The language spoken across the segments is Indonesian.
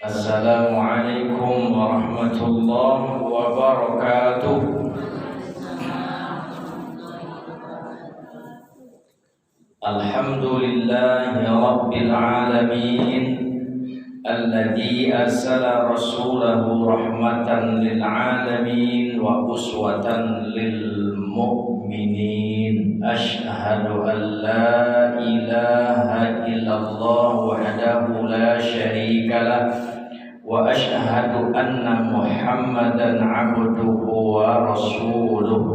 Assalamualaikum warahmatullahi wabarakatuh. Alhamdulillahi rabbil alamin, alladzi arsala rasulahu rahmatan lil alamin wa uswatan lil mu'minin. Asyhadu an la ilaha illallah wahdahu la syarika lah wa asyhadu anna Muhammadan abduhu wa rasuluh.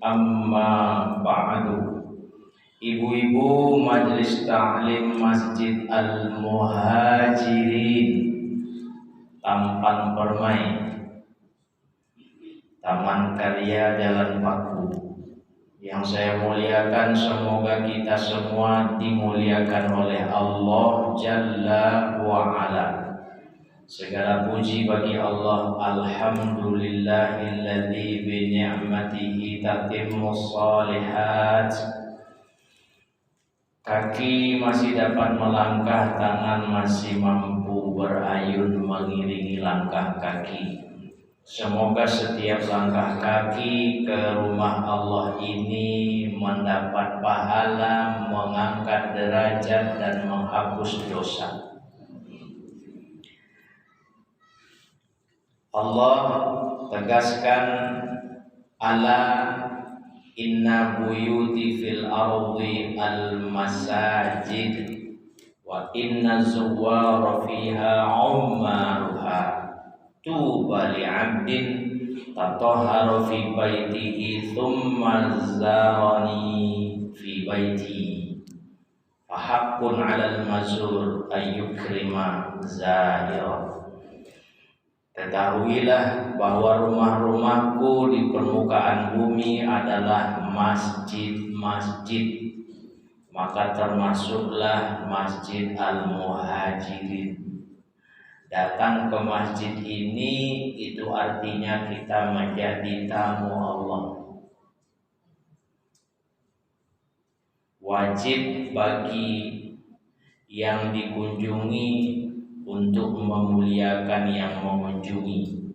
Amma ba'du. Ibu-ibu Majelis Ta'lim Masjid Al-Muhajirin Tampan Permai, Taman Karya Jalan Paku, yang saya muliakan, semoga kita semua dimuliakan oleh Allah Jalla wa'ala. Segala puji bagi Allah. Alhamdulillahilladzi bi ni'matihi tatimmus shalihat. Kaki masih dapat melangkah, tangan masih mampu berayun mengiringi langkah kaki. Semoga setiap langkah kaki ke rumah Allah ini mendapat pahala, mengangkat derajat dan menghapus dosa. Allah tegaskan, ala inna buyuti fil ardi al masajid wa inna zuwara fiha ummaruha tuba li 'abdin tatahhara fi baitihi thumma zarani fi baiti fa haqqun 'alal mazur ayyukrima zahira. Ketahuilah bahwa rumah-rumahku di permukaan bumi adalah masjid-masjid, maka termasuklah Masjid Al-Muhajirin. Datang ke masjid ini itu artinya kita menjadi tamu Allah. Wajib bagi yang dikunjungi untuk memuliakan yang mengunjungi.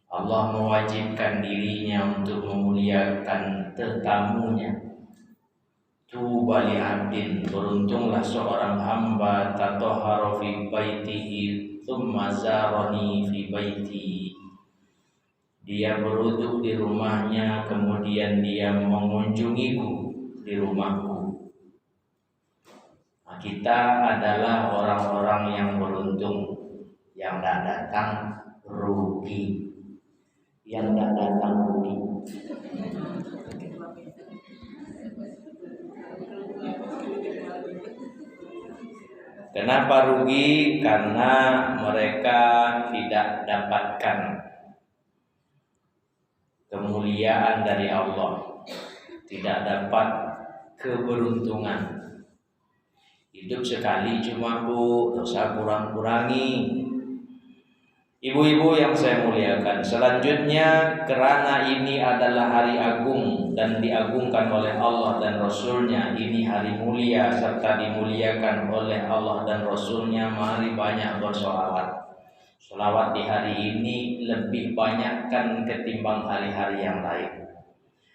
Allah mewajibkan dirinya untuk memuliakan tetamunya. Tuba li 'abdin, beruntunglah seorang hamba, tatahhara fi baitihi tsumma zarani fi baiti. Dia berwudu di rumahnya, kemudian dia mengunjungiku di rumahku. Kita adalah orang-orang yang beruntung, yang tidak datang rugi, yang tidak datang rugi. Kenapa rugi? Karena mereka tidak dapatkan kemuliaan dari Allah, tidak dapat keberuntungan. Hidup sekali cuma Bu, dosa kurang-kurangi. Ibu-ibu yang saya muliakan, selanjutnya karena ini adalah hari agung dan diagungkan oleh Allah dan Rasulnya, ini hari mulia serta dimuliakan oleh Allah dan Rasulnya, mari banyak bersolawat. Solawat di hari ini lebih banyakkan ketimbang hari-hari yang lain.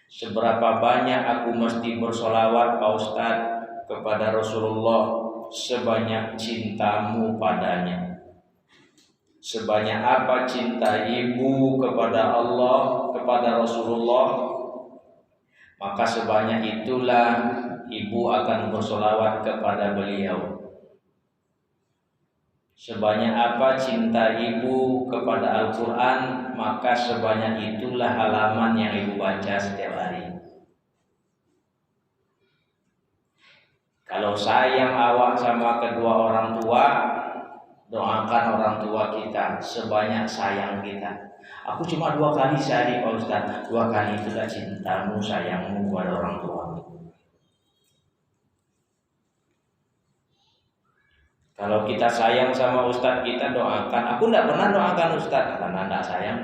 Seberapa banyak aku mesti bersolawat Pak Ustadz kepada Rasulullah? Sebanyak cintamu padanya. Sebanyak apa cinta ibu kepada Allah, kepada Rasulullah, maka sebanyak itulah ibu akan bersolawat kepada beliau. Sebanyak apa cinta ibu kepada Al-Quran, maka sebanyak itulah halaman yang ibu baca setiap hari. Kalau sayang awak sama kedua orang tua, doakan orang tua kita sebanyak sayang kita. Aku cuma 2 kali sehari Pak Ustaz. 2 kali itulah cintamu, sayangmu kepada orang tua. Kalau kita sayang sama Ustaz kita, doakan. Aku tidak pernah doakan Ustaz karena tidak sayang.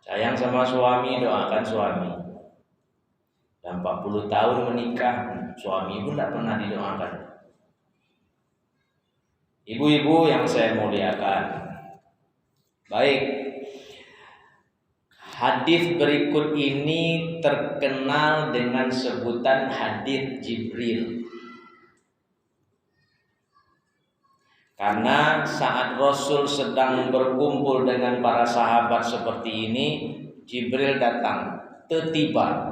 Sayang sama suami, doakan suami. Dan 40 tahun menikah, suami pun tidak pernah didoakan. Ibu-ibu yang saya muliakan, baik, hadis berikut ini terkenal dengan sebutan hadis Jibril. Karena saat Rasul sedang berkumpul dengan para sahabat seperti ini, Jibril datang, tiba.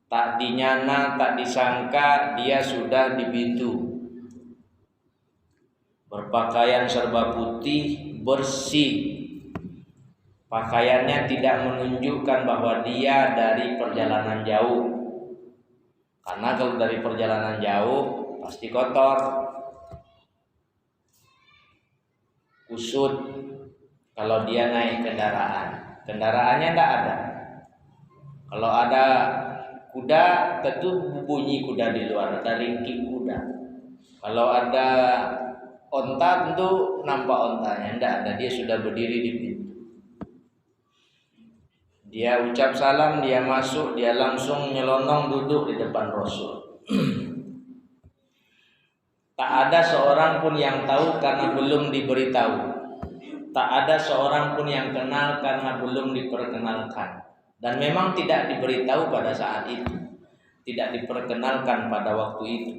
Tak dinyana, tak disangka dia sudah di pintu. Berpakaian serba putih, bersih. Pakaiannya tidak menunjukkan bahwa dia dari perjalanan jauh. Karena kalau dari perjalanan jauh pasti kotor, kusut. Kalau dia naik kendaraan, kendaraannya tidak ada. Kalau ada kuda, tentu bunyi kuda di luar, ada ringkih kuda. Kalau ada onta, tentu nampak ontanya. Tidak ada, dia sudah berdiri di pintu. Dia ucap salam, dia masuk, dia langsung nyelonong duduk di depan Rasul. Tak ada seorang pun yang tahu karena belum diberitahu. Tak ada seorang pun yang kenal karena belum diperkenalkan. Dan memang tidak diberitahu pada saat itu, tidak diperkenalkan pada waktu itu.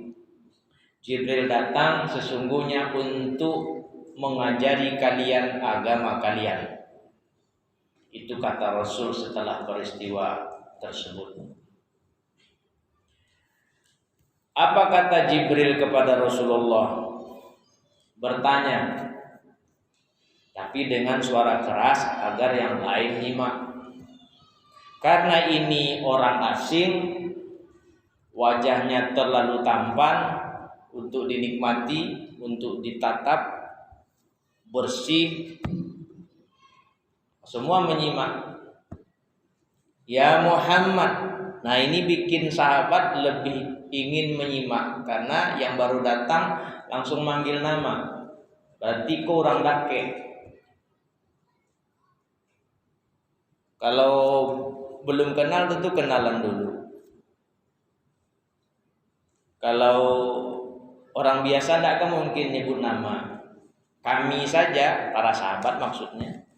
Jibril datang sesungguhnya untuk mengajari kalian agama kalian. Itu kata Rasul setelah peristiwa tersebut. Apa kata Jibril kepada Rasulullah? Bertanya, tapi dengan suara keras agar yang lain nyimak. Karena ini orang asing, wajahnya terlalu tampan untuk dinikmati, untuk ditatap, bersih. Semua menyimak. Ya Muhammad. Nah, ini bikin sahabat lebih ingin menyimak karena yang baru datang langsung manggil nama. Berarti kau orang dake. Kalau belum kenal tentu kenalan dulu. Kalau orang biasa tidak akan mungkin nyebut nama. Kami saja, para sahabat maksudnya,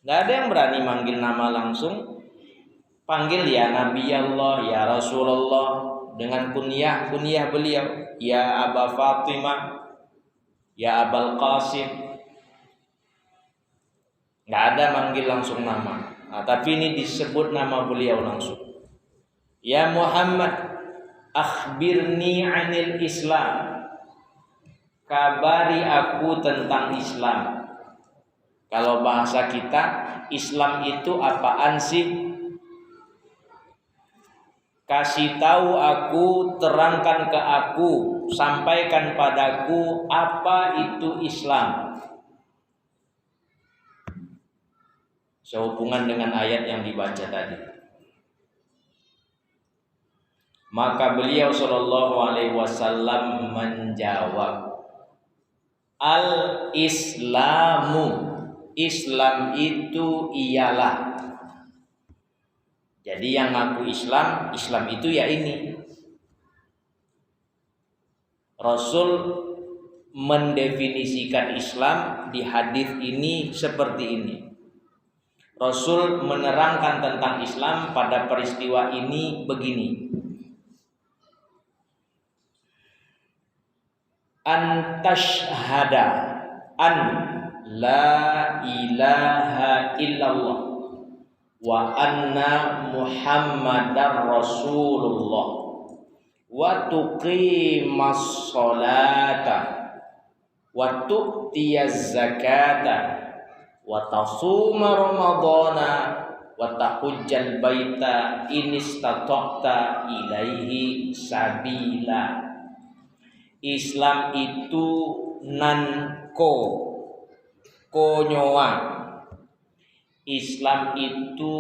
nggak ada yang berani manggil nama langsung. Panggil ya Nabi Allah, ya Rasulullah, dengan kunyah beliau, ya Aba Fatimah, ya Abul Qasim. Nggak ada manggil langsung nama. Nah, tapi ini disebut nama beliau langsung. Ya Muhammad, akhbirni anil Islam. Kabari aku tentang Islam. Kalau bahasa kita, Islam itu apaan sih? Kasih tahu aku, terangkan ke aku, sampaikan padaku apa itu Islam. Sehubungan dengan ayat yang dibaca tadi. Maka beliau sallallahu alaihi wasallam menjawab, Al-Islamu, Islam itu ialah. Jadi yang ngaku Islam, Islam itu ya ini. Rasul mendefinisikan Islam di hadis ini seperti ini. Rasul menerangkan tentang Islam pada peristiwa ini begini. Antashhada an la ilaha illallah wa anna Muhammadar Rasulullah wa tuqimas sholata wa tu'tiyaz zakata wa tasuma ramadhana wa tahujjal baita in istata'ta ilaihi sabila. Islam itu konyoa. Islam itu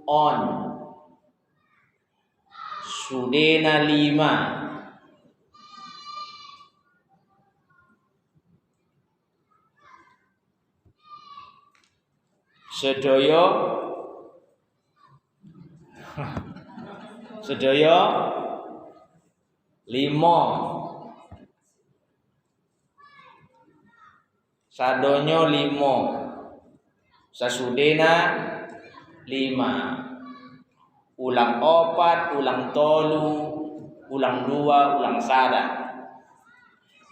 on. Sudena 5. Sedaya sedaya 5. Sadonyo 5. Sasudena 5. Ulang 4, ulang 3, ulang 2, ulang 1.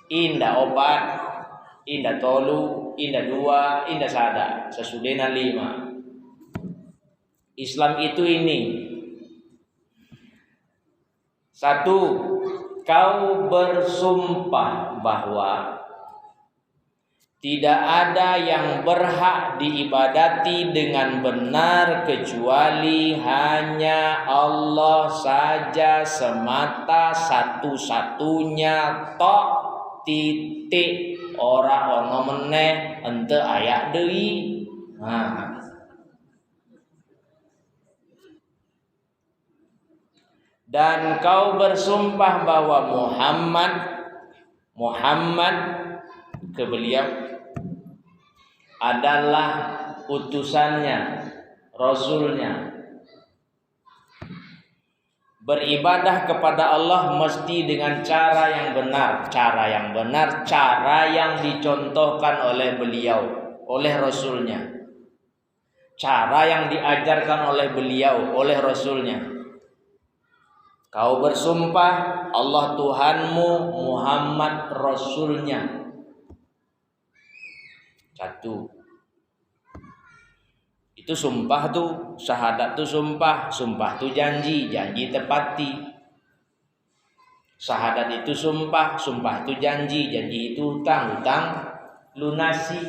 Indah 4, indah 3, indah 2, indah 1. Sasudena 5. Islam itu ini. 1. Kau bersumpah bahwa tidak ada yang berhak diibadati dengan benar kecuali hanya Allah saja semata satu-satunya tok titik ora ono meneh ente ayak deui. Nah. Dan kau bersumpah bahwa Muhammad ke beliau adalah utusannya, rasulnya. Beribadah kepada Allah mesti dengan cara yang benar, cara yang dicontohkan oleh beliau, oleh rasulnya. Cara yang diajarkan oleh beliau, oleh rasulnya. Kau bersumpah Allah Tuhanmu, Muhammad Rasulnya. 1. Itu sumpah tuh, syahadat tuh sumpah tuh janji tepati. Syahadat itu sumpah itu janji itu hutang lunasi.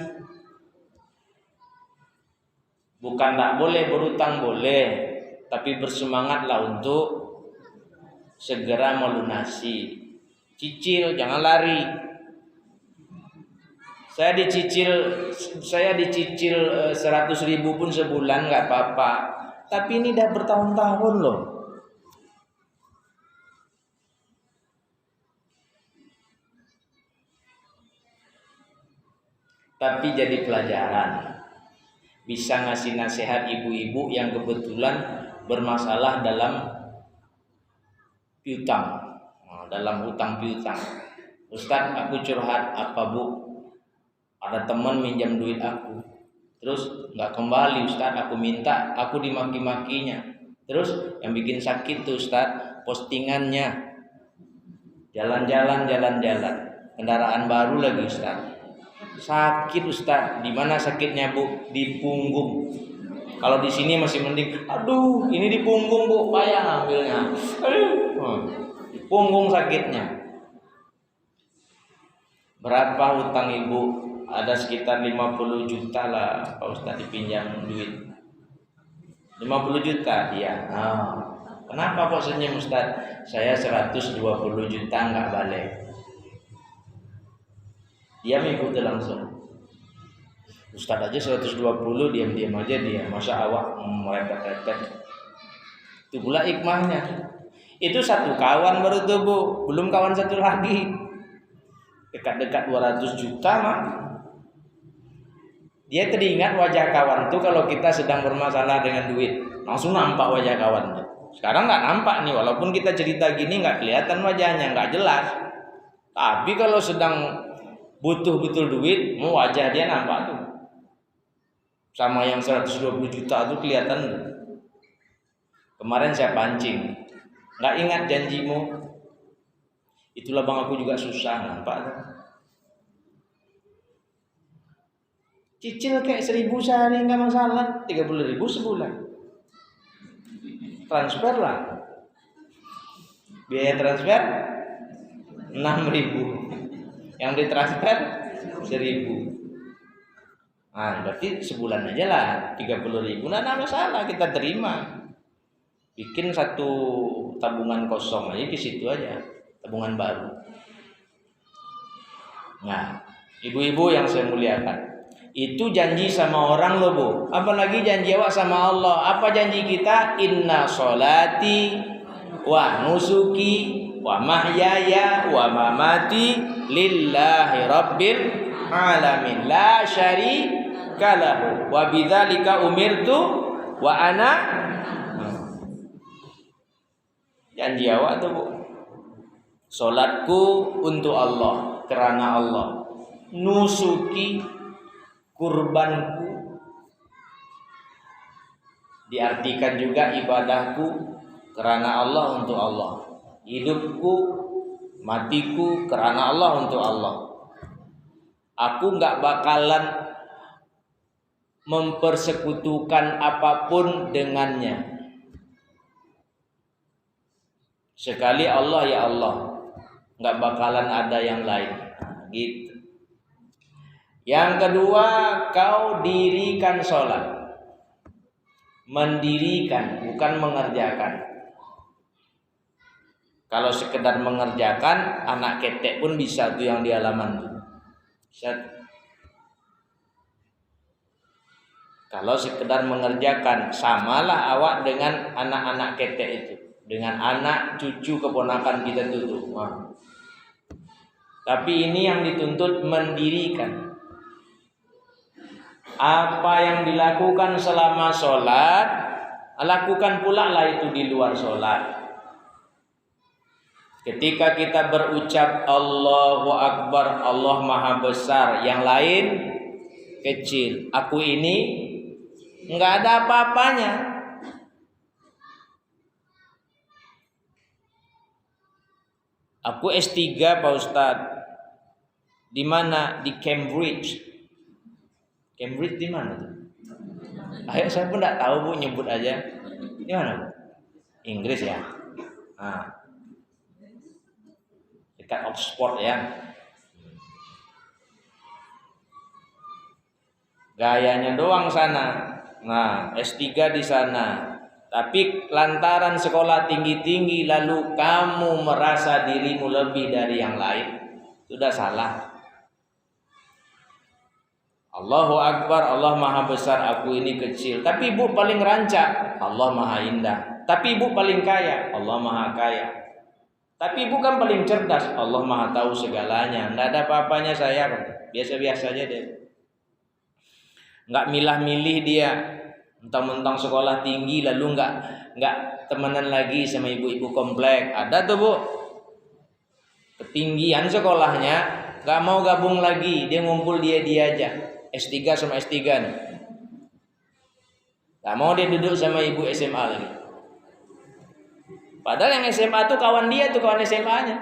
Bukan tak boleh berutang, boleh, tapi bersemangatlah untuk segera melunasi. Cicil, jangan lari. Saya dicicil 100.000 pun sebulan nggak apa-apa. Tapi ini udah bertahun-tahun loh. Tapi jadi pelajaran. Bisa ngasih nasihat ibu-ibu yang kebetulan bermasalah dalam piutang, dalam hutang piutang. Ustaz, aku curhat, apa Bu? Ada teman minjam duit aku, terus nggak kembali Ustaz. Aku minta, aku dimaki-makinya. Terus yang bikin sakit tuh Ustaz, postingannya jalan-jalan, kendaraan baru lagi Ustaz. Sakit Ustaz. Di mana sakitnya Bu? Di punggung. Kalau di sini masih mending, aduh ini di punggung Bu, payah ngambilnya. Di punggung sakitnya. Berapa hutang ibu? Ada sekitar 50 juta lah Pak Ustaz dipinjam duit. 50 juta dia. Kenapa kok senyum Ustaz? Saya 120 juta nggak balik. Dia mengikuti langsung. Ustaz aja 120, diam-diam aja dia. Masa awak merepet-repet. Itu pula hikmahnya. Itu satu kawan baru tuh Bu, belum kawan satu lagi. Dekat-dekat 200 juta mah. Dia teringat wajah kawan tuh kalau kita sedang bermasalah dengan duit. Langsung nampak wajah kawan tuh. Sekarang nggak nampak nih, walaupun kita cerita gini nggak kelihatan wajahnya, nggak jelas. Tapi kalau sedang butuh betul duit, wajah dia nampak tuh. Sama yang 120 juta itu kelihatan. Kemarin saya pancing, nggak ingat janjimu. Itulah bang, aku juga susah, nampak tuh. Cicil kayak 1.000 sehari nggak masalah, 30.000 sebulan. Transfer lah, biaya transfer 6.000, yang ditransfer 1.000. Nah, berarti sebulan aja lah 30.000. Nah, ada masalah, kita terima. Bikin satu tabungan kosong aja di situ aja, tabungan baru. Nah, ibu-ibu yang saya muliakan, itu janji sama orang loh Bu. Apalagi janji awak sama Allah. Apa janji kita? Inna sholati wa nusuki wa mahyaya wa mamati lillahi rabbil alamin la syarika lahu wa bidzalika umirtu wa ana. janji awak tuh Bu. Salatku untuk Allah, karena Allah. Nusuki, kurbanku, diartikan juga ibadahku karena Allah, untuk Allah. Hidupku, matiku karena Allah, untuk Allah. Aku nggak bakalan mempersekutukan apapun dengannya. Sekali Allah ya Allah, nggak bakalan ada yang lain. Gitu. Yang kedua, kau dirikan sholat. Mendirikan, bukan mengerjakan. Kalau sekedar mengerjakan, anak ketek pun bisa tuh yang di halaman tuh. Kalau sekedar mengerjakan, samalah awak dengan anak-anak ketek itu, dengan anak cucu keponakan kita tuh. Wah. Tapi ini yang dituntut mendirikan. Apa yang dilakukan selama sholat, lakukan pula lah itu di luar sholat. Ketika kita berucap Allahu Akbar, Allah Maha Besar, yang lain kecil, aku ini nggak ada apa-apanya. Aku S3 Pak Ustadz. Di mana? Di Cambridge. Cambridge di mana tuh? Ayo, saya pun nggak tahu Bu, nyebut aja. Di mana Bu? Inggris ya. Nah, dekat Oxford ya. Gayanya doang sana. Nah, S3 di sana. Tapi lantaran sekolah tinggi-tinggi lalu kamu merasa dirimu lebih dari yang lain, sudah salah. Allahu Akbar, Allah Maha Besar, aku ini kecil. Tapi ibu paling rancak, Allah Maha Indah. Tapi ibu paling kaya, Allah Maha Kaya. Tapi ibu kan paling cerdas, Allah Maha Tahu segalanya. Nggak ada apa-apanya saya, biasa-biasa aja deh. Nggak milah-milih dia. Mentang-mentang sekolah tinggi lalu nggak temenan lagi sama ibu-ibu komplek. Ada tuh Bu, ketinggian sekolahnya, nggak mau gabung lagi, dia ngumpul dia aja. S3 sama S3 nih. Nggak mau dia duduk sama ibu SMA lagi. Padahal yang SMA tuh kawan dia tuh, kawan SMA-nya.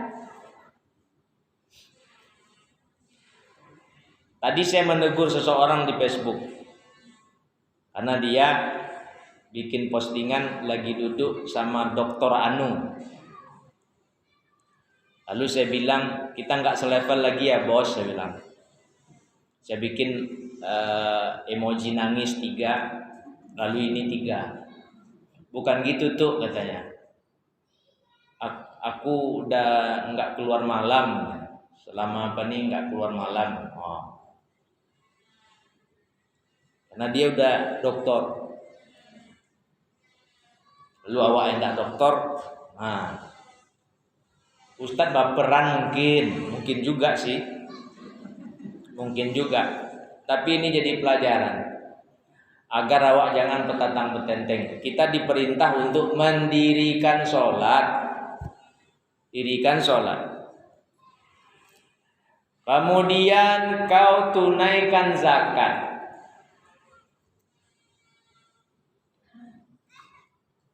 Tadi saya menegur seseorang di Facebook. Karena dia bikin postingan lagi duduk sama Dr. Anu. Lalu saya bilang, kita nggak selevel lagi ya bos, saya bilang. Saya bikin emoji nangis 3, lalu ini 3. Bukan gitu tuh katanya. Aku udah nggak keluar malam. Selama apa nih nggak keluar malam. Oh. Karena dia udah doktor. Lu awak yang enggak doktor, nah, Ustadz baperan mungkin juga sih, mungkin juga. Tapi ini jadi pelajaran agar awak jangan petatang betenteng. Kita diperintah untuk mendirikan sholat, dirikan sholat. Kemudian kau tunaikan zakat.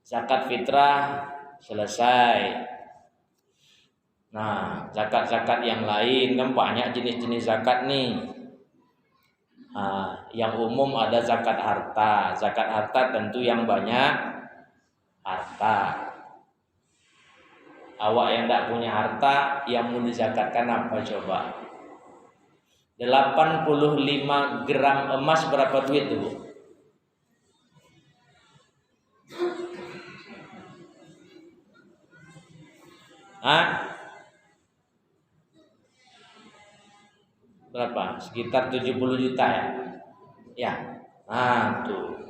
Zakat fitrah selesai. Nah, zakat-zakat yang lain kan banyak jenis-jenis zakat nih. Nah, yang umum ada zakat harta. Zakat harta tentu yang banyak harta. Awak yang tidak punya harta, yang mau dizakatkan apa coba? 85 gram emas berapa duit tuh Bu? Berapa? Sekitar 70 juta ya? Ya. Nah, tuh.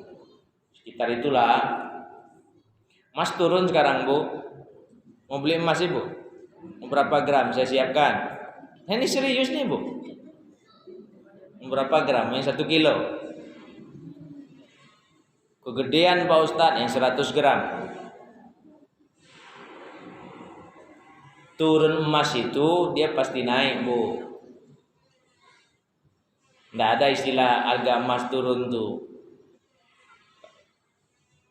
Sekitar itulah. Mas turun sekarang, Bu. Mau beli emas Ibu? Mau berapa gram saya siapkan? Nah, ini serius nih, Bu. Mau berapa gram? Yang 1 kilo. Kegedean Pak Ustadz yang 100 gram. turun emas itu dia pasti naik, Bu. Nggak ada istilah harga emas turun tuh.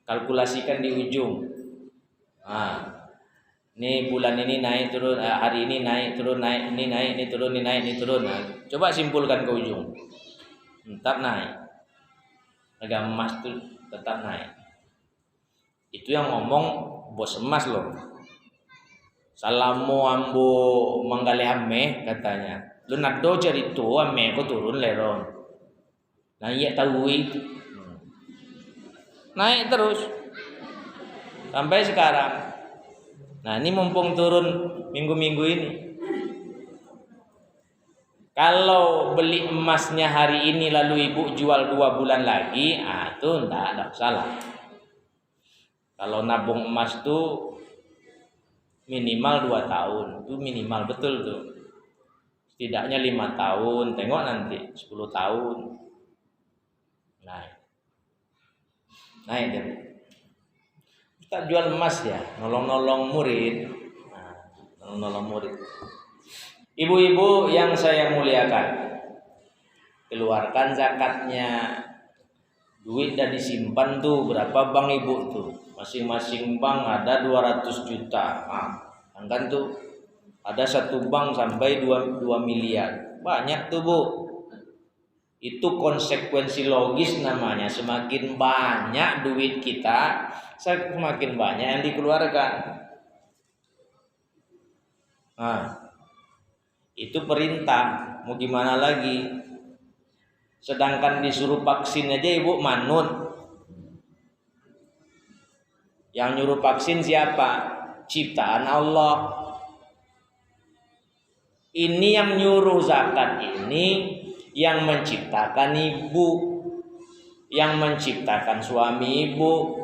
Kalkulasikan di ujung. Nah, ini bulan ini naik turun, hari ini naik turun, naik, ini naik, ini turun, ini naik, ini turun. Nah, coba simpulkan ke ujung. Tetap naik. Harga emas tuh tetap naik. Itu yang ngomong bos emas loh. Salamu ambo manggale ame katanya. Lu nado cerita ame ko turun leron. Nah iya tahu naik terus sampai sekarang. Nah ini mumpung turun minggu-minggu ini. Kalau beli emasnya hari ini lalu ibu jual 2 bulan lagi, itu enggak salah. Kalau nabung emas tuh minimal 2 tahun, itu minimal betul tuh. Setidaknya 5 tahun, tengok nanti 10 tahun. Naik deh. Kita jual emas ya, nolong-nolong murid. Nolong-nolong murid. Ibu-ibu yang saya muliakan, keluarkan zakatnya. Duit udah disimpan tuh, berapa bank ibu tuh? Masing-masing bank ada 200 juta. Kan tuh ada satu bank sampai 2 miliar. Banyak tuh, Bu. Itu konsekuensi logis namanya. Semakin banyak duit kita, semakin banyak yang dikeluarkan. Itu perintah. Mau gimana lagi? Sedangkan disuruh vaksin aja ibu manut. Yang nyuruh vaksin siapa? Ciptaan Allah. Ini yang nyuruh zakat ini yang menciptakan ibu, yang menciptakan suami ibu,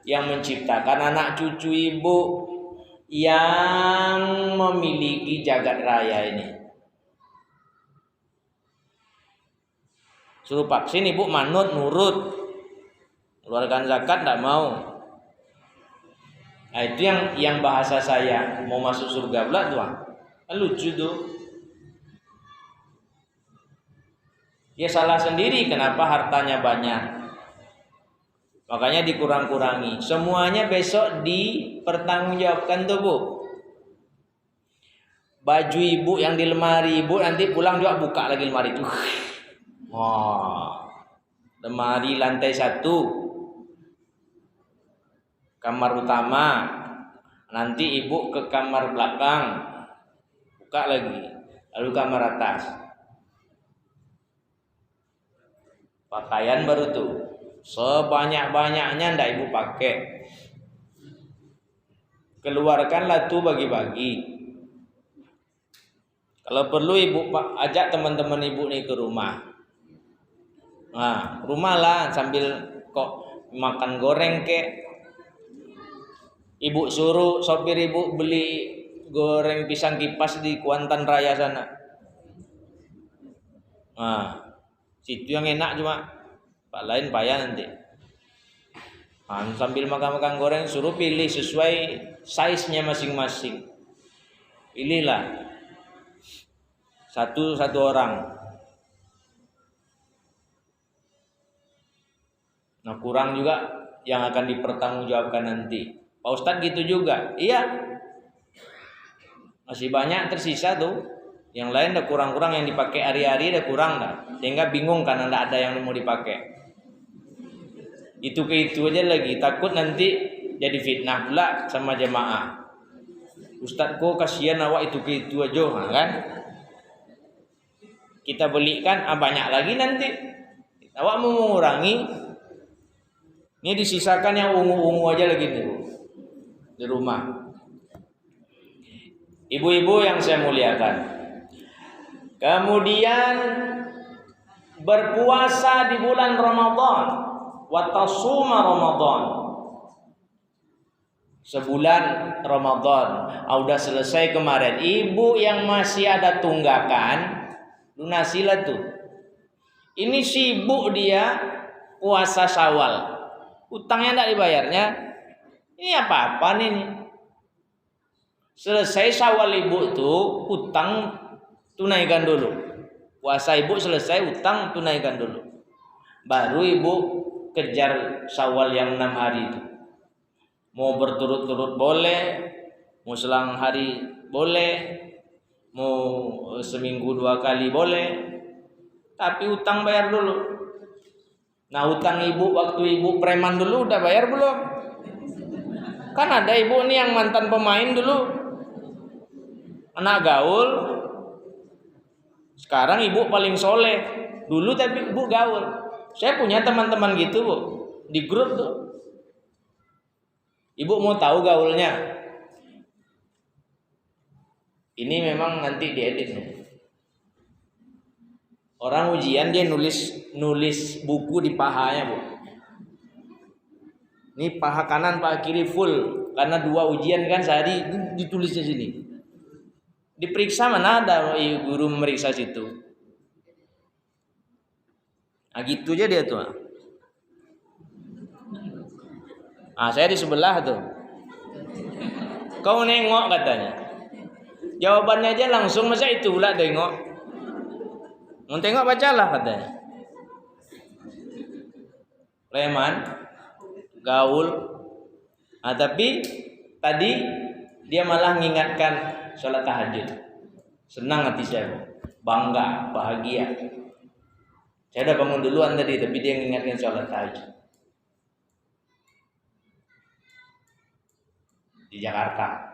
yang menciptakan anak cucu ibu, yang memiliki jagat raya ini. Suruh vaksin ibu manut, nurut. Keluarkan zakat enggak mau. Nah, itu yang bahasa saya mau masuk surga pula tuh. Lucu tuh. Dia salah sendiri kenapa hartanya banyak. Makanya dikurang-kurangi. Semuanya besok dipertanggungjawabkan tuh, Bu. Baju ibu yang di lemari ibu nanti pulang juga buka lagi lemari itu. Lemari lantai 1, kamar utama. Nanti ibu ke kamar belakang, buka lagi, lalu kamar atas. Pakaian baru tuh, sebanyak-banyaknya ndak ibu pakai. Keluarkanlah tuh bagi-bagi. Kalau perlu ibu ajak teman-teman ibu nih ke rumah. Rumah lah sambil kok makan goreng kek. Ibu suruh sopir ibu beli goreng pisang kipas di Kuantan Raya sana. Situ yang enak cuma Pak lain payah nanti. Sambil makan-makan goreng suruh pilih sesuai size-nya masing-masing. Pilihlah satu orang. Nah kurang juga yang akan dipertanggungjawabkan nanti. Pak Ustadz gitu juga. Iya. Masih banyak tersisa tuh. Yang lain udah kurang-kurang yang dipakai hari-hari udah kurang dah. Sehingga bingung karena enggak ada yang mau dipakai. Itu ke itu aja lagi. Takut nanti jadi fitnah pula sama jemaah. Ustadz kok kasihan awak itu ke itu aja kan? Kita belikan banyak lagi nanti. Awak mau mengurangi. Ini disisakan yang ungu-ungu aja lagi nih, Bu. Di rumah. Ibu-ibu yang saya muliakan. Kemudian berpuasa di bulan Ramadan, wa tasuma Ramadan. Sebulan Ramadan. Udah selesai kemarin. Ibu yang masih ada tunggakan, lunasilah tuh. Ini sibuk dia puasa Syawal. Utangnya enggak dibayarnya. Ini apa-apa nih? Selesai Syawal ibu tuh utang tunaikan dulu. Puasa ibu selesai, utang tunaikan dulu. Baru ibu kejar Syawal yang 6 hari itu. Mau berturut-turut boleh, mau selang hari boleh, mau seminggu 2 kali boleh. Tapi utang bayar dulu. Nah, utang ibu waktu ibu preman dulu udah bayar belum? Kan ada ibu nih yang mantan pemain dulu, anak gaul. Sekarang ibu paling soleh. Dulu tapi ibu gaul. Saya punya teman-teman gitu, Bu, di grup tuh. Ibu mau tahu gaulnya? Ini memang nanti diedit nih. Orang ujian dia nulis buku di pahanya, Bu. Ini paha kanan, paha kiri full karena 2 ujian kan sehari, ditulisnya sini. Diperiksa mana ada guru memeriksa situ. Nah gitu aja dia tuh. Ah, saya di sebelah tuh. Kau nengok katanya. Jawabannya aja langsung, masa itu pula tengok. Mau tengok bacalah katanya. Preman, gaul. Nah, tapi tadi dia malah mengingatkan sholat tahajud. Senang hati saya, bangga, bahagia. Saya udah bangun duluan tadi, tapi dia mengingatkan sholat tahajud di Jakarta.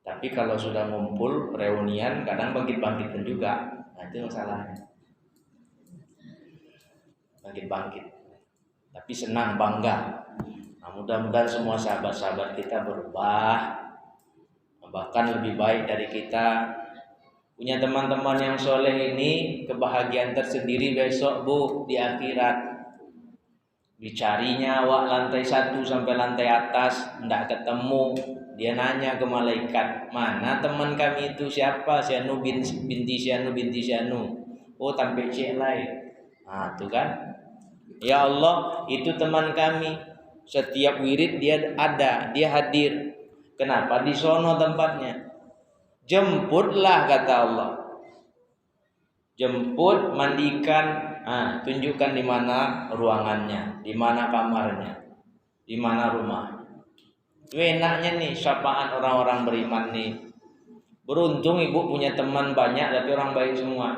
Tapi kalau sudah ngumpul reunian, kadang bangkit-bangkitan juga. Nah, itu masalahnya. Bangkit-bangkit. Tapi senang, bangga. Nah, mudah-mudahan semua sahabat-sahabat kita berubah, bahkan lebih baik dari kita. Punya teman-teman yang soleh ini kebahagiaan tersendiri besok, Bu, di akhirat. Dicarinya awak lantai 1 sampai lantai atas, enggak ketemu. Dia nanya ke malaikat, mana teman kami itu, siapa? Sianu binti Sianu. Oh, tampil cek lain. Nah, itu kan. Ya Allah, itu teman kami. Setiap wirid dia ada, dia hadir. Kenapa di sono tempatnya? Jemputlah, kata Allah. Jemput, mandikan, tunjukkan di mana ruangannya, di mana kamarnya, di mana rumah. Itu enaknya nih syafaat orang-orang beriman nih. Beruntung ibu punya teman banyak tapi orang baik semua.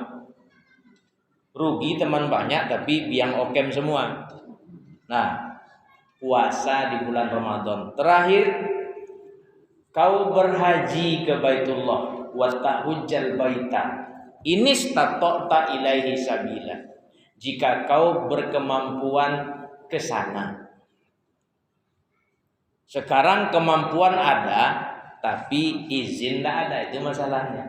Rugi teman banyak tapi biang okem semua. Nah, puasa di bulan Ramadan. Terakhir, kau berhaji ke Baitullah wa tahujjal baita in istata'ta ilaihi sabila. Jika kau berkemampuan ke sana. Sekarang kemampuan ada tapi izin tidak ada, itu masalahnya.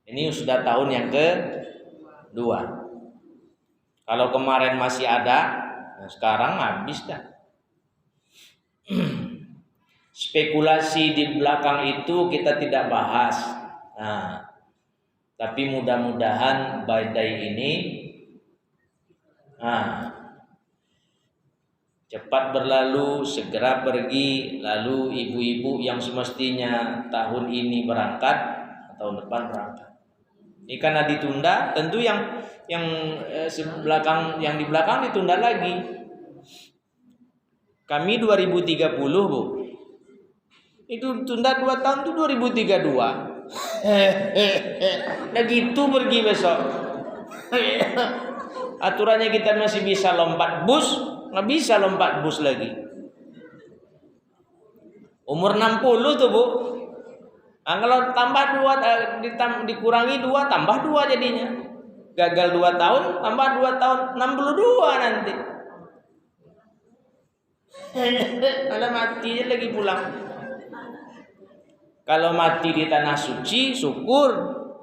Ini sudah tahun yang ke-2. Kalau kemarin masih ada, nah sekarang habis dah. Spekulasi di belakang itu kita tidak bahas. Nah, tapi mudah-mudahan badai ini cepat berlalu, segera pergi. Lalu ibu-ibu yang semestinya tahun ini berangkat, tahun depan berangkat. Ini karena ditunda, tentu yang di belakang ditunda lagi. Kami 2030, Bu. Itu tunda 2 tahun itu 2032. Nah gitu pergi besok. Aturannya kita masih bisa lompat bus, nggak bisa lompat bus lagi. Umur 60 tuh, Bu. Nah, kalau tambah 2, dikurangi 2, tambah 2 jadinya. Gagal 2 tahun, tambah 2 tahun, 62 nanti. Ada mati lagi pulang. Kalau mati di tanah suci, syukur,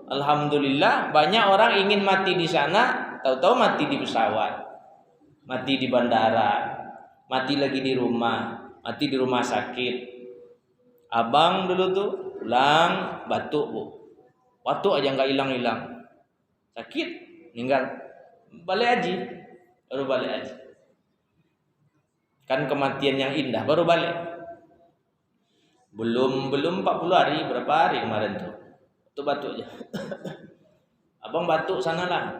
alhamdulillah. Banyak orang ingin mati di sana, tahu-tahu mati di pesawat, mati di bandara, mati lagi di rumah, mati di rumah sakit. Abang dulu tuh pulang batuk, Bu, batuk aja nggak hilang-hilang, sakit, meninggal, balik haji, baru balik haji. Kan kematian yang indah, baru balik. Belum 40 hari, berapa hari kemarin tuh? Itu batuk aja. Abang batuk sanalah.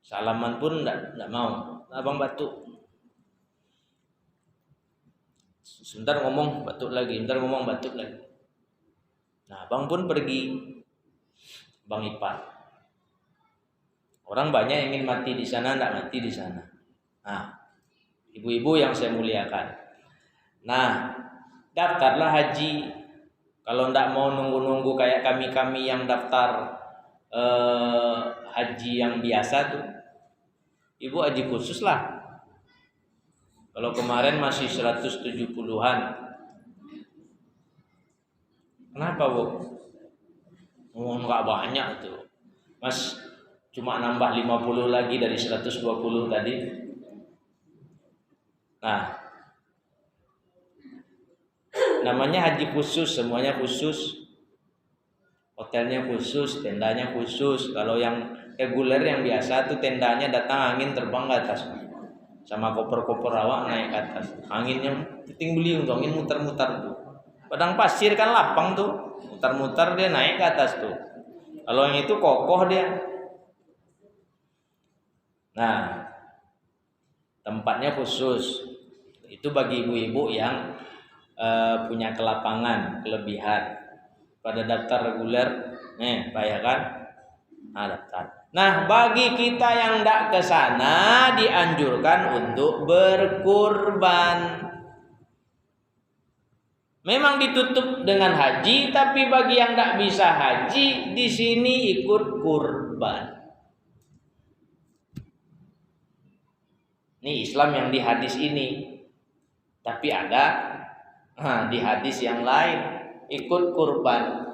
Salaman pun enggak mau. Abang batuk. Sebentar ngomong batuk lagi, sebentar ngomong batuk lagi. Nah, abang pun pergi. Bang Ipar. Orang banyak yang ingin mati di sana, enggak mati di sana. Nah, ibu-ibu yang saya muliakan. Nah, daftarlah haji. Kalau enggak mau nunggu-nunggu kayak kami-kami yang daftar haji yang biasa tuh, ibu haji khusus lah. Kalau kemarin masih 170-an. Kenapa, Bu? Oh, enggak banyak tuh. Mas cuma nambah 50 lagi dari 120 tadi. Nah, namanya haji khusus, semuanya khusus. Hotelnya khusus, tendanya khusus. Kalau yang reguler yang biasa tuh tendanya datang angin terbang ke atas. Sama koper-koper awak naik ke atas. Anginnya puting beliung tuh, angin muter-muter tuh. Padang pasir kan lapang tuh, muter-muter dia naik ke atas tuh. Kalau yang itu kokoh dia. Nah, tempatnya khusus. Itu bagi ibu-ibu yang punya kelapangan, kelebihan. Pada daftar reguler, bayarkan, daftar. Nah, bagi kita yang tidak ke sana dianjurkan untuk berkurban. Memang ditutup dengan haji, tapi bagi yang tidak bisa haji di sini ikut kurban. Ini Islam yang di hadis ini. Tapi ada di hadis yang lain ikut kurban.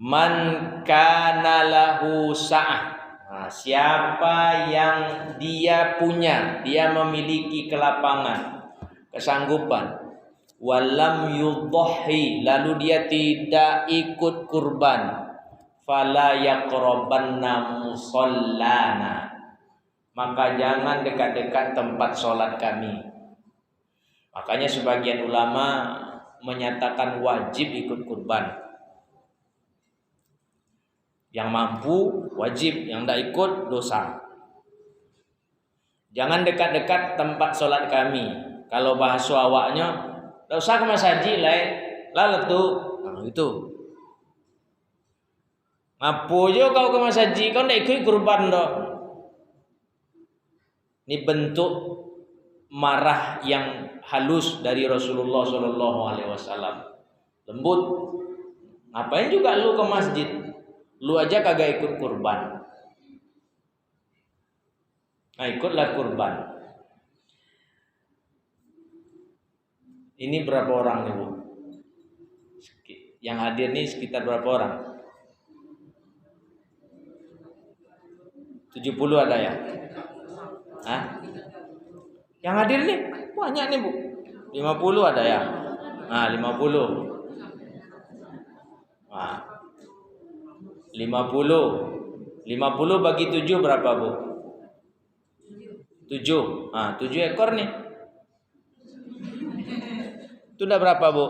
Man kana lahu sa'ah. Nah, siapa yang dia memiliki kelapangan, kesanggupan, walam yudhahi, lalu dia tidak ikut kurban, fala yaqrabanna musallana, maka jangan dekat-dekat tempat sholat kami. Makanya sebagian ulama menyatakan wajib ikut kurban. Yang mampu wajib, yang tidak ikut dosa. Jangan dekat-dekat tempat sholat kami. Kalau bahasa awaknya, tidak usah ke mas haji lalu tuh. Nah, itu. Ngapu aja kau ke mas haji, kau tidak ikut kurban dong. Ini bentuk marah yang halus dari Rasulullah SAW. Lembut. Ngapain juga lu ke masjid? Lu aja kagak ikut kurban. Nah, ikutlah kurban. Ini berapa orang nih, Bu? Yang hadir nih sekitar berapa orang? 70 ada ya? Hah? Yang hadir nih banyak nih, Bu. 50 ada ya? Nah, 50. Nah, 50 bagi 7 berapa, Bu? 7. Nah, 7 ekor nih. Itu udah berapa, Bu?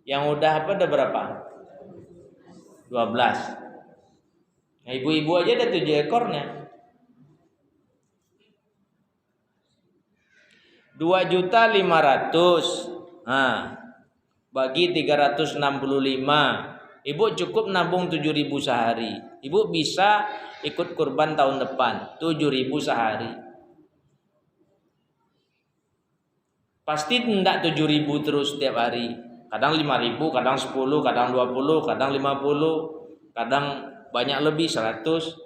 Yang udah apa udah berapa? 12. Nah, ibu-ibu aja ada 7 ekornya. 2.500.000. Nah, bagi 365. Ibu cukup nabung 7.000 sehari. Ibu bisa ikut kurban tahun depan 7.000 sehari. Pasti tidak 7.000 terus setiap hari. Kadang 5.000, kadang 10, kadang 20, kadang 50, kadang banyak lebih 100.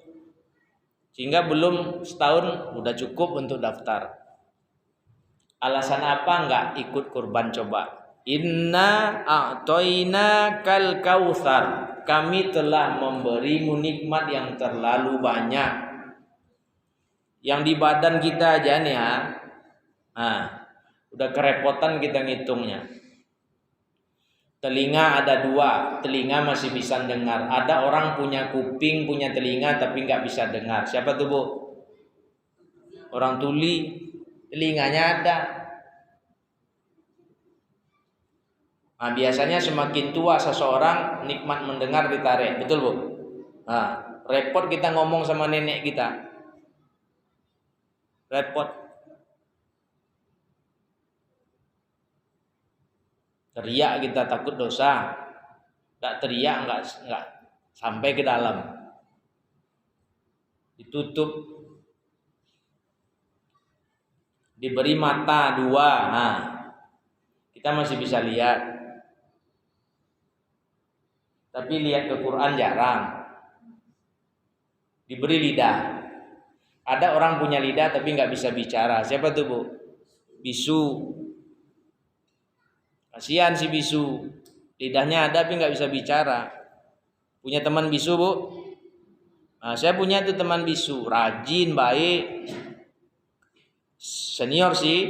Sehingga belum setahun udah cukup untuk daftar. Alasan apa enggak ikut kurban coba? Inna a'toina kal kautsar. Kami telah memberimu nikmat yang terlalu banyak. Yang di badan kita aja nih ya. Nah, udah kerepotan kita ngitungnya. Telinga ada 2, telinga masih bisa dengar. Ada orang punya kuping, punya telinga tapi nggak bisa dengar. Siapa tuh, Bu? Orang tuli. telinganya ada. Nah, biasanya semakin tua seseorang nikmat mendengar ditarik, betul Bu? Nah, repot kita ngomong sama nenek kita, repot. Teriak kita takut dosa, nggak teriak nggak sampai ke dalam, ditutup. Diberi mata 2, nah kita masih bisa lihat. Tapi lihat ke Quran jarang. Diberi lidah. Ada orang punya lidah tapi nggak bisa bicara. Siapa tuh Bu? Bisu. Kasihan si bisu. Lidahnya ada tapi nggak bisa bicara. Punya teman bisu Bu? Nah, saya punya tuh teman bisu. Rajin, baik. Senior sih,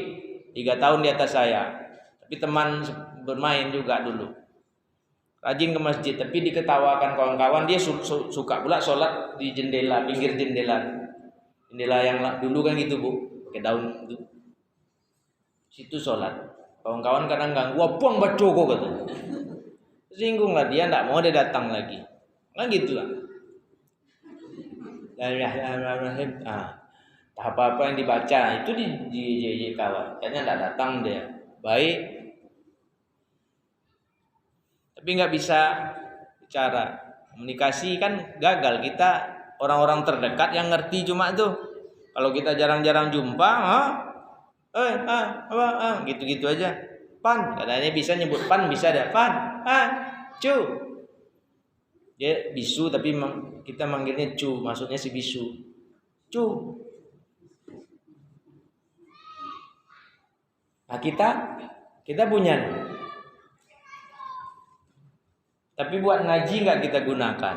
3 tahun di atas saya. Tapi teman bermain juga dulu. Rajin ke masjid, tapi diketawakan kawan-kawan. Dia suka pula sholat di jendela, pinggir jendela yang dulu kan gitu Bu, pakai daun itu. Situ sholat. Kawan-kawan kadang ganggu, "Buang baca kok," kata. Singgung lah dia, nggak mau dia datang lagi. Kan gitu lah. Apa-apa yang dibaca itu di kawan. Kayaknya nggak datang dia. Baik. Tapi nggak bisa bicara, komunikasi kan gagal. Kita orang-orang terdekat yang ngerti cuma tuh. Kalau kita jarang-jarang jumpa, gitu-gitu aja. Pan, katanya bisa nyebut pan, bisa ada pan, cu. Dia bisu tapi kita manggilnya cu, maksudnya si bisu, cu. Nah kita punya. Tapi buat ngaji nggak kita gunakan.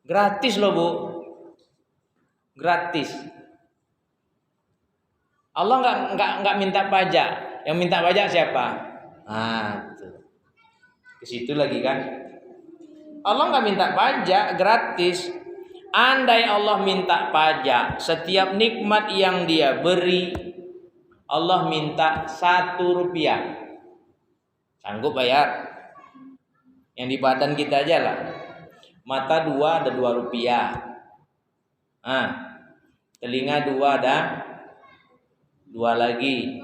Gratis loh Bu, gratis. Allah nggak minta pajak. Yang minta pajak siapa? Nah, tuh. Ke situ lagi kan. Allah nggak minta pajak, gratis. Andai Allah minta pajak, setiap nikmat yang Dia beri, Allah minta 1 rupiah. Sanggup bayar? Yang di badan kita aja lah. Mata 2 ada 2 rupiah. Telinga 2 ada 2 lagi.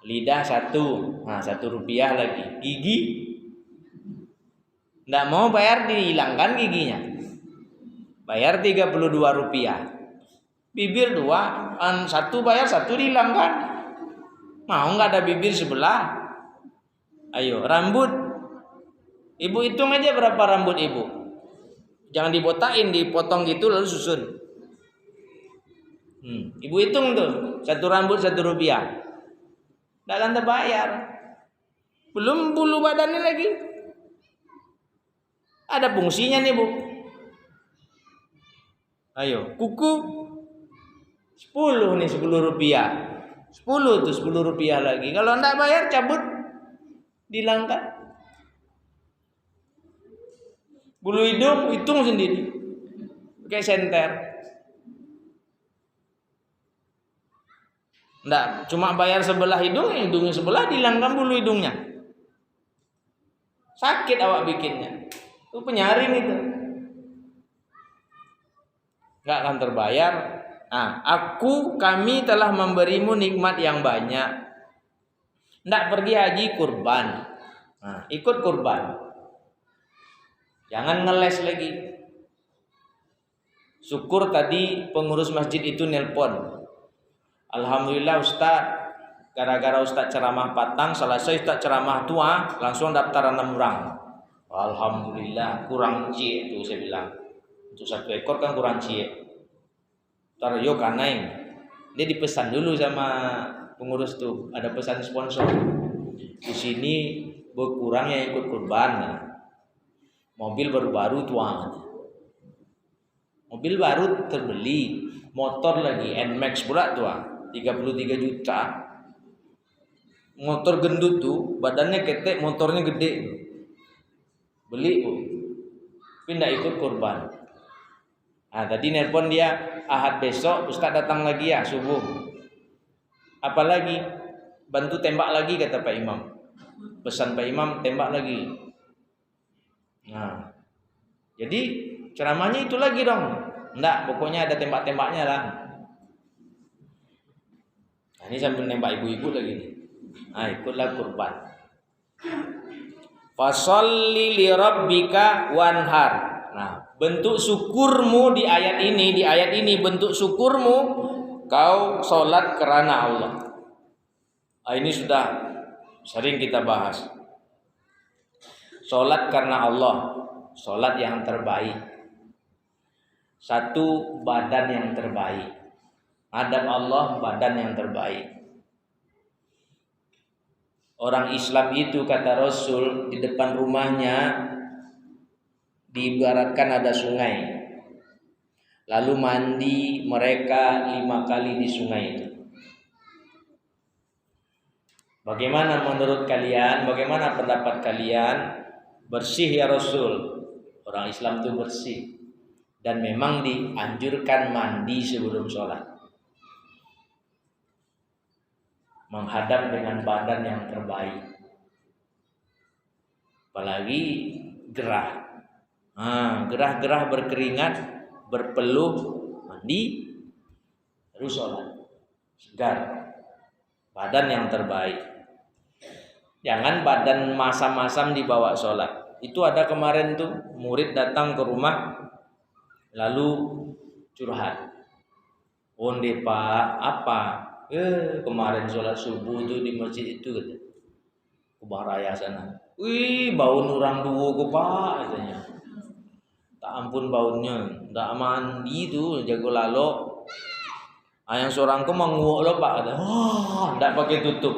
Lidah 1. 1 rupiah lagi. Gigi nggak mau bayar, dihilangkan giginya. Bayar 32 rupiah. Bibir 2, 1 bayar, 1 dihilangkan. Mau nggak ada bibir sebelah? Ayo, rambut. Ibu hitung aja berapa rambut ibu. Jangan dibotain, dipotong gitu lalu susun. Ibu hitung tuh, 1 rambut 1 rupiah. Nggak akan terbayar. Belum bulu badannya lagi. Ada fungsinya nih Bu. Ayo, kuku 10 nih, 10 rupiah. 10 tuh 10 rupiah lagi. Kalau nggak bayar cabut, dihilangkan. Bulu hidung hitung sendiri, pakai senter. Nggak, cuma bayar sebelah hidungnya sebelah, dihilangkan bulu hidungnya. Sakit awak bikinnya. Itu penyaring itu. Nggak akan terbayar. Kami telah memberimu nikmat yang banyak. Nggak pergi haji, kurban. Ikut kurban. Jangan ngeles lagi. Syukur tadi pengurus masjid itu nelpon. Alhamdulillah Ustaz, gara-gara Ustaz ceramah patang, selesai Ustaz ceramah tua, langsung daftar 6 orang. Alhamdulillah, kurang cie itu saya bilang. Untuk 1 ekor kan kurang cie. Ntar yo kaneng. Dia dipesan dulu sama pengurus tuh, ada pesan sponsor. Di sini berkurang yang ikut kurban. Mobil baru-baru tua. Mobil baru terbeli, motor lagi NMAX pula tua, 33 juta. Motor gendut tuh, badannya ketek, motornya gede. Beli Bu. Tapi enggak ikut kurban. Tadi nelpon dia, Ahad besok Ustaz datang lagi ya subuh. Apalagi bantu tembak lagi kata Pak Imam. Pesan Pak Imam tembak lagi. Nah, jadi ceramahnya itu lagi dong. Enggak, pokoknya ada tembak-tembaknya lah. Nah, ini sambil nembak ibu-ibu lagi nih. Nah, ikutlah kurban. Fasholli li rabbika wanhar. Nah, bentuk syukurmu di ayat ini bentuk syukurmu kau sholat karena Allah. Nah, ini sudah sering kita bahas. Sholat karena Allah, sholat yang terbaik. Satu, badan yang terbaik. Hadap Allah, badan yang terbaik. Orang Islam itu kata Rasul di depan rumahnya diibaratkan ada sungai. Lalu mandi mereka 5 kali di sungai itu. Bagaimana menurut kalian? Bagaimana pendapat kalian? Bersih ya Rasul. Orang Islam itu bersih. Dan memang dianjurkan mandi sebelum sholat. Menghadap dengan badan yang terbaik. Apalagi gerah. Gerah-gerah berkeringat, berpeluh, mandi, terus sholat. Segar. Badan yang terbaik. Jangan badan masam-masam dibawa sholat. Itu ada kemarin tuh murid datang ke rumah lalu curhat. Onde Pak, apa? Kemarin sholat subuh tuh di masjid itu gitu. Kubah Raya sana. Wih, bau nurang duo ku Pak katanya. Tak ampun baunya, ndak mandi tuh jago lalo. Yang seorang ku menguak lo Pak kata. Wah, ndak pakai tutup.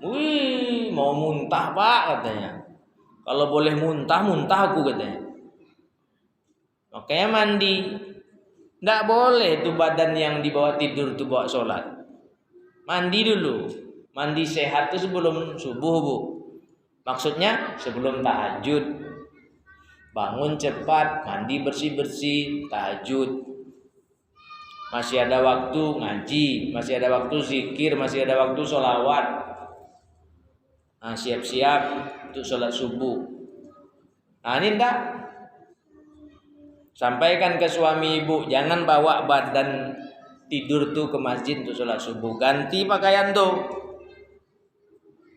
Wih, mau muntah Pak katanya. Kalau boleh muntah aku katanya. Makanya mandi. Nggak boleh tuh badan yang dibawa tidur tuh bawa sholat. Mandi dulu. Mandi sehat tuh sebelum subuh Bu. Maksudnya sebelum tahajud. Bangun cepat, mandi bersih-bersih, tahajud. Masih ada waktu ngaji, masih ada waktu zikir, masih ada waktu sholawat. Nah, siap-siap untuk sholat subuh. Nah, ini enggak. Sampaikan ke suami ibu, jangan bawa badan tidur tuh ke masjid untuk sholat subuh. Ganti pakaian tuh.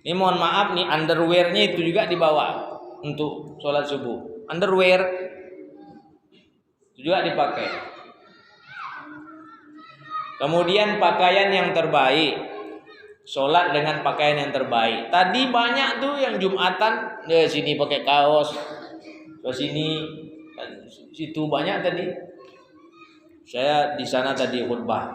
Ini mohon maaf nih, underwearnya itu juga dibawa untuk sholat subuh. Underwear itu juga dipakai. Kemudian pakaian yang terbaik. Sholat dengan pakaian yang terbaik. Tadi banyak tuh yang Jumatan, sini pakai kaos, ke sini, situ banyak tadi. Saya di sana tadi khutbah.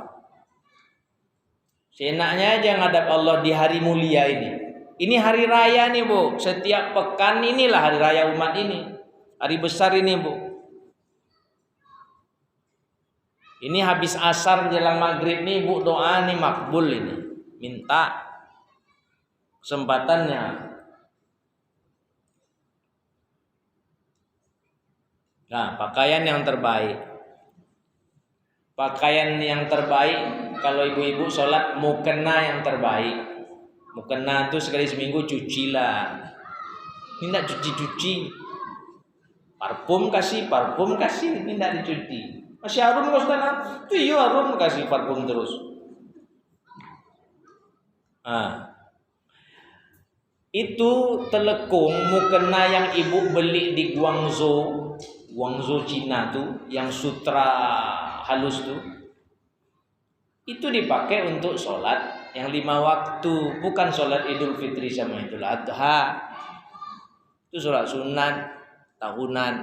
Seenaknya aja ngadap Allah di hari mulia ini. Ini hari raya nih Bu. Setiap pekan inilah hari raya umat ini. Hari besar ini Bu. Ini habis asar jelang maghrib nih Bu, doa nih makbul ini. Minta kesempatannya. Nah, pakaian yang terbaik. Pakaian yang terbaik kalau ibu-ibu sholat mukena yang terbaik. Mukena itu sekali seminggu cucilah. Ini tidak cuci-cuci. Parfum kasih, ini tidak dicuci. Masih harum nggak Ustaz? Tuh iya harum, kasih parfum terus. Itu telekung mukena yang ibu beli di Guangzhou Cina tuh, yang sutra halus tuh, itu dipakai untuk sholat yang 5 waktu, bukan sholat Idul Fitri sama Idul Adha. Itu sholat sunat tahunan.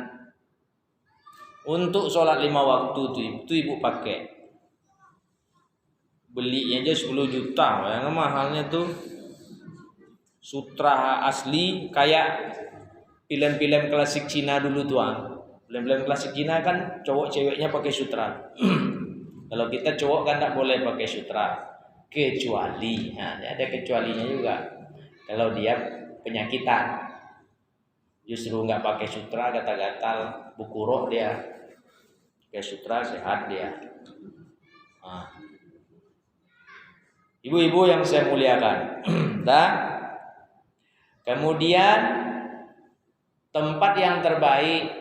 Untuk sholat 5 waktu itu ibu pakai. Belinya aja 10 juta, yang mahalnya tuh sutra asli kayak film-film klasik Cina dulu tuan. Film-film klasik Cina kan cowok ceweknya pakai sutra. Kalau kita cowok kan tak boleh pakai sutra, kecuali, ada kecualinya juga. Kalau dia penyakitan, justru nggak pakai sutra, gatal-gatal, bukurok dia. Pakai sutra sehat dia. Ibu-ibu yang saya muliakan. Nah, kemudian tempat yang terbaik,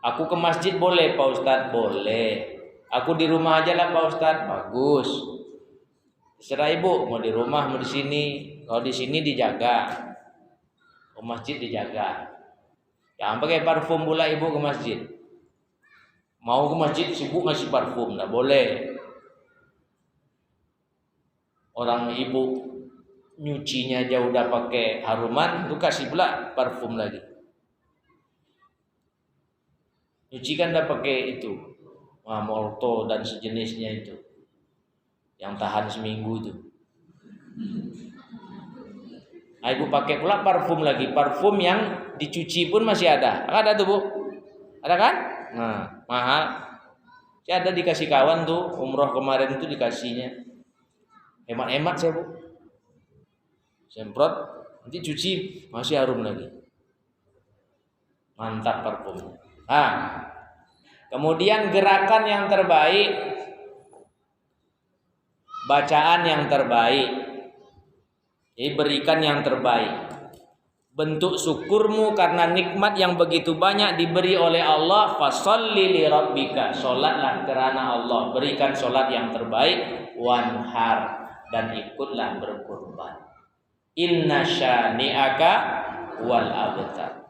aku ke masjid boleh Pak Ustadz? Boleh. Aku di rumah aja lah Pak Ustadz. Bagus. Terserah ibu, mau di rumah, mau di sini. Kalau di sini dijaga, ke masjid dijaga. Jangan pakai parfum pula ibu ke masjid. Mau ke masjid sibuk ngasih parfum, nggak boleh. Orang ibu nyucinya aja udah pakai haruman, lu kasih pula parfum lagi. Nyuci kan udah pakai itu, Molto dan sejenisnya itu, yang tahan seminggu itu. Nah, ibu pakai pula parfum lagi, parfum yang dicuci pun masih ada. Ada tuh bu, ada kan? Nah, mahal. Saya ada dikasih kawan tuh, umroh kemarin tuh dikasihnya. Hemat-hemat saya bu. Semprot, nanti cuci masih harum lagi. Mantap parfum. Nah, kemudian gerakan yang terbaik, bacaan yang terbaik. Jadi berikan yang terbaik. Bentuk syukurmu karena nikmat yang begitu banyak diberi oleh Allah. Fasholli li rabbika, solatlah karena Allah. Berikan solat yang terbaik. Wanhar, dan ikutlah berkorban. Inna syani'aka wal abtar.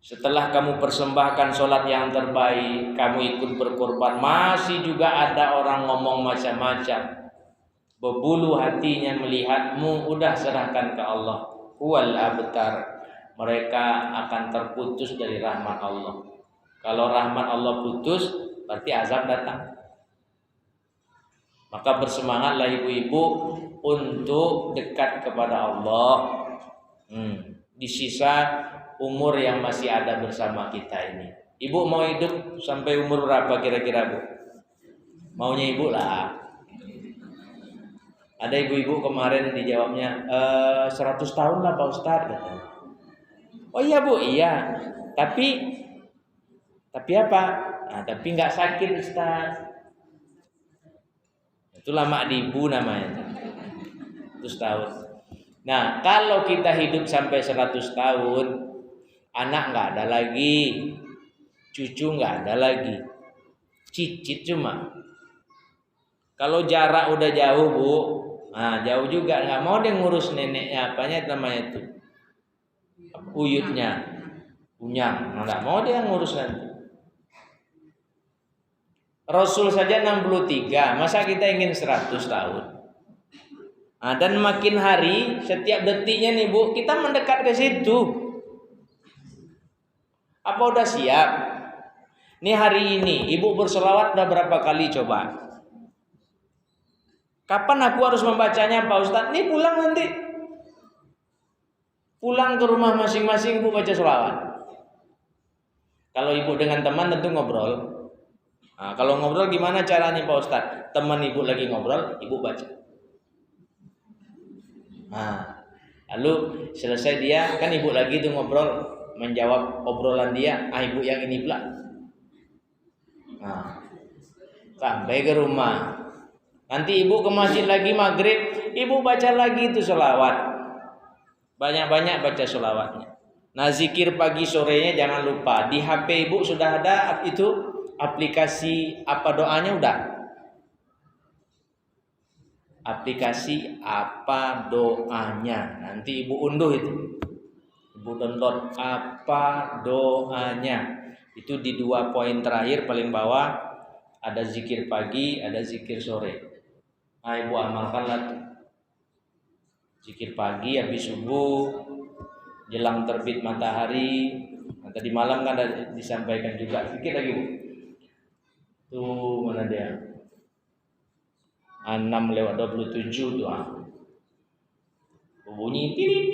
Setelah kamu persembahkan solat yang terbaik, kamu ikut berkorban, masih juga ada orang ngomong macam-macam. Berbulu hatinya melihatmu, udah serahkan ke Allah. Wal abtar, mereka akan terputus dari rahmat Allah. Kalau rahmat Allah putus, berarti azab datang. Maka bersemangatlah ibu-ibu untuk dekat kepada Allah. Di sisa umur yang masih ada bersama kita ini. Ibu mau hidup sampai umur berapa kira-kira bu? Maunya ibu lah. Ada ibu-ibu kemarin dijawabnya 100 tahun lah Pak Ustadz katanya. Oh iya bu, iya. Tapi apa? Nah, tapi nggak sakit Ustadz. Itulah mak dibu namanya. 100 tahun. Nah, kalau kita hidup sampai 100 tahun, anak nggak ada lagi, cucu nggak ada lagi, cicit cuma. Kalau jarak udah jauh bu, nah jauh juga nggak mau dia ngurus neneknya, apanya namanya itu, uyutnya, unyang, nggak mau dia ngurus nanti. Rasul saja 63, masa kita ingin 100 tahun? Nah, dan makin hari, setiap detiknya nih bu, kita mendekat ke situ. Apa udah siap? Nih hari ini, ibu berselawat udah berapa kali coba? Kapan aku harus membacanya Pak Ustadz? Nih pulang nanti. Pulang ke rumah masing-masing ibu baca selawat. Kalau ibu dengan teman tentu ngobrol. Nah, kalau ngobrol gimana caranya Pak Ustadz? Teman ibu lagi ngobrol, ibu baca. Nah, lalu selesai dia, kan ibu lagi tuh ngobrol, menjawab obrolan dia, ibu yang ini pula. Nah, sampai ke rumah. Nanti ibu ke masjid lagi maghrib, ibu baca lagi itu sholawat. Banyak-banyak baca sholawatnya. Nah, zikir pagi sorenya jangan lupa. Di HP ibu sudah ada itu aplikasi apa doanya udah. Aplikasi apa doanya. Nanti ibu unduh itu. Ibu download apa doanya. Itu di 2 poin terakhir paling bawah ada zikir pagi, ada zikir sore. Nah, ibu amalkanlah tuh. Zikir pagi habis subuh, jelang terbit matahari. Nah, tadi malam kan ada disampaikan juga. Zikir lagi bu. Tuh mana dia? 6:27 doa. Bunyi tirit.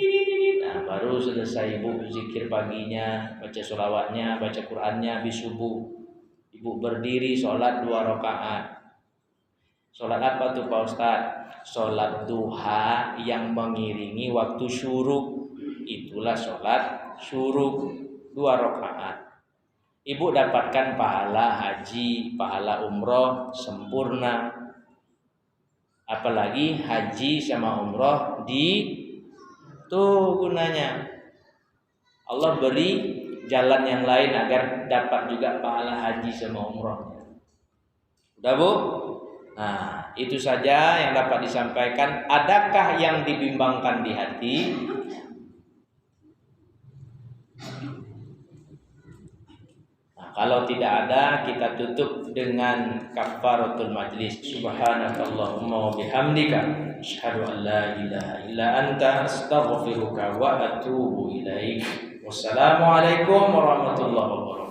Nah, baru selesai ibu zikir paginya, baca sholawatnya, baca Qur'annya habis subuh. Ibu berdiri sholat 2 rakaat. Sholat apa tuh Pak Ustadz? Sholat duha yang mengiringi waktu syuruk. Itulah sholat syuruk 2 rakaat. Ibu dapatkan pahala haji, pahala umroh sempurna. Apalagi haji sama umroh tuh gunanya. Allah beri jalan yang lain agar dapat juga pahala haji sama umroh. Udah Bu? Nah, itu saja yang dapat disampaikan. Adakah yang dibimbangkan di hati? Nah, kalau tidak ada, kita tutup dengan kafaratul majlis. Subhanakallahumma wa bihamdika asyhadu an la ilaha illa anta astaghfiruka wa atubu ilaik. Wassalamualaikum warahmatullahi wabarakatuh.